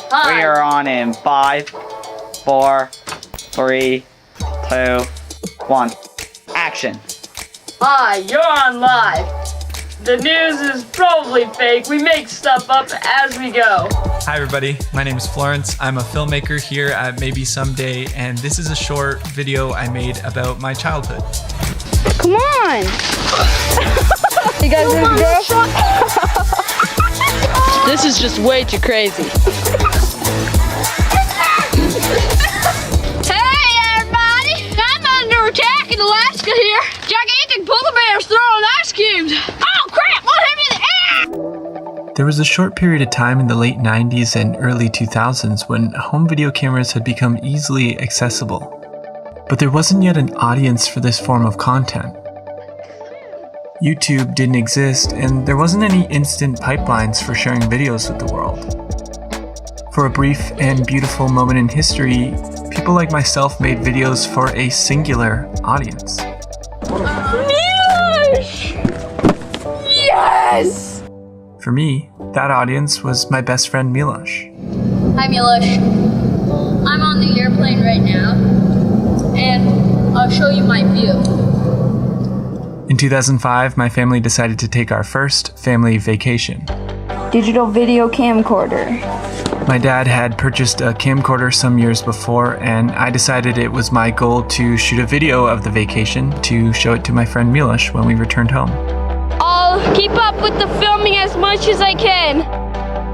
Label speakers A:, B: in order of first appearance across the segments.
A: Hi.
B: We are on in 5, 4, 3, 2, 1. Action.
A: Hi, you're on live. The news is probably fake. We make stuff up as we go.
C: Hi everybody, my name is Florence. I'm a filmmaker here at Maybe Someday, and this is a short video I made about my childhood.
D: Come on! You guys ready to go?
A: This is just way too crazy.
D: Hey everybody! I'm under attack in Alaska here. Gigantic polar bears throwing ice cubes. Oh crap! What hit me in the air?
C: There was a short period of time in the late 90s and early 2000s when home video cameras had become easily accessible. But there wasn't yet an audience for this form of content. YouTube didn't exist, and there wasn't any instant pipelines for sharing videos with the world. For a brief and beautiful moment in history, people like myself made videos for a singular audience.
D: Yes!
C: For me, that audience was my best friend Milos.
E: Hi Milosh, I'm on the airplane right now, and I'll show you my view.
C: In 2005, my family decided to take our first family vacation.
D: Digital video camcorder.
C: My dad had purchased a camcorder some years before, and I decided it was my goal to shoot a video of the vacation to show it to my friend Milos when we returned home.
D: I'll keep up with the filming as much as I can.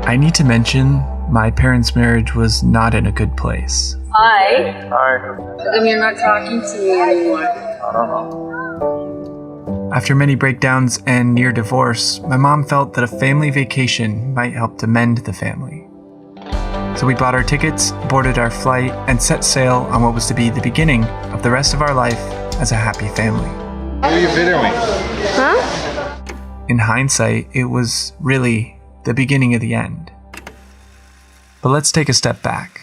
C: I need to mention, my parents' marriage was not in a good place.
E: Hi.
C: Hi.
E: How come you're not talking to me anymore?
C: I don't know. After many breakdowns and near divorce, my mom felt that a family vacation might help to mend the family. So we bought our tickets, boarded our flight, and set sail on what was to be the beginning of the rest of our life as a happy family.
F: What are you videoing?
D: Huh?
C: In hindsight, it was really the beginning of the end. But let's take a step back.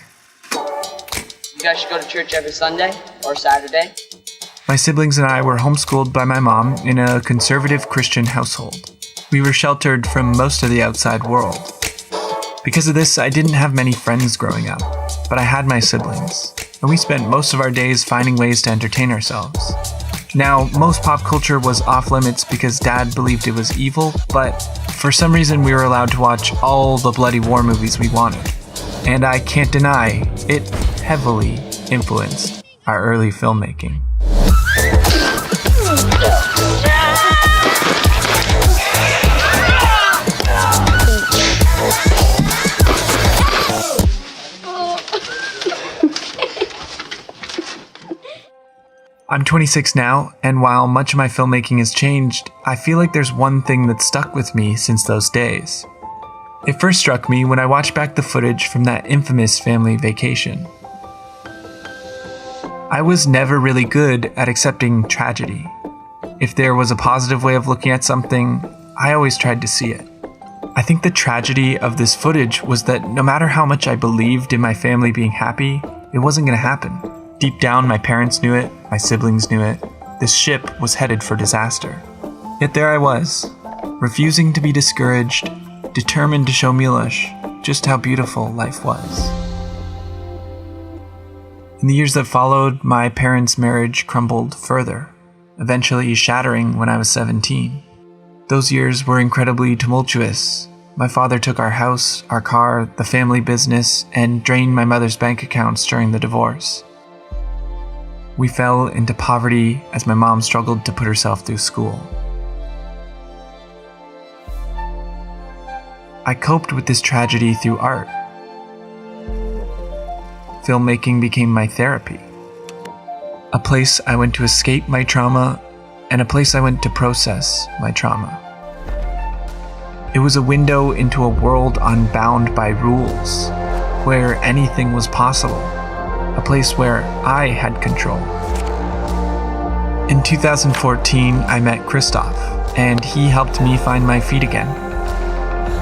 B: You guys should go to church every Sunday or Saturday.
C: My siblings and I were homeschooled by my mom in a conservative Christian household. We were sheltered from most of the outside world. Because of this, I didn't have many friends growing up, but I had my siblings, and we spent most of our days finding ways to entertain ourselves. Now, most pop culture was off limits because Dad believed it was evil, but for some reason we were allowed to watch all the bloody war movies we wanted. And I can't deny, it heavily influenced our early filmmaking. I'm 26 now, and while much of my filmmaking has changed, I feel like there's one thing that's stuck with me since those days. It first struck me when I watched back the footage from that infamous family vacation. I was never really good at accepting tragedy. If there was a positive way of looking at something, I always tried to see it. I think the tragedy of this footage was that no matter how much I believed in my family being happy, it wasn't going to happen. Deep down, my parents knew it, my siblings knew it. This ship was headed for disaster. Yet there I was, refusing to be discouraged, determined to show Milos just how beautiful life was. In the years that followed, my parents' marriage crumbled further, eventually shattering when I was 17. Those years were incredibly tumultuous. My father took our house, our car, the family business, and drained my mother's bank accounts during the divorce. We fell into poverty as my mom struggled to put herself through school. I coped with this tragedy through art. Filmmaking became my therapy. A place I went to escape my trauma, and a place I went to process my trauma. It was a window into a world unbound by rules, where anything was possible. A place where I had control. In 2014, I met Christoph, and he helped me find my feet again.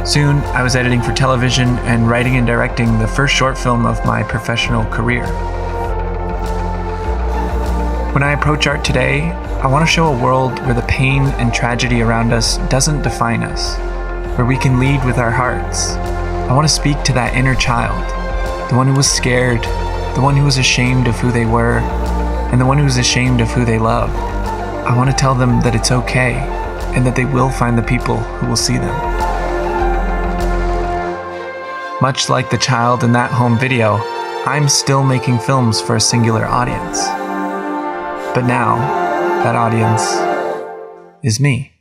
C: Soon, I was editing for television and writing and directing the first short film of my professional career. When I approach art today, I want to show a world where the pain and tragedy around us doesn't define us, where we can lead with our hearts, I want to speak to that inner child, the one who was scared, the one who was ashamed of who they were, and the one who was ashamed of who they love. I want to tell them that it's okay, and that they will find the people who will see them. Much like the child in that home video, I'm still making films for a singular audience. But now, that audience is me.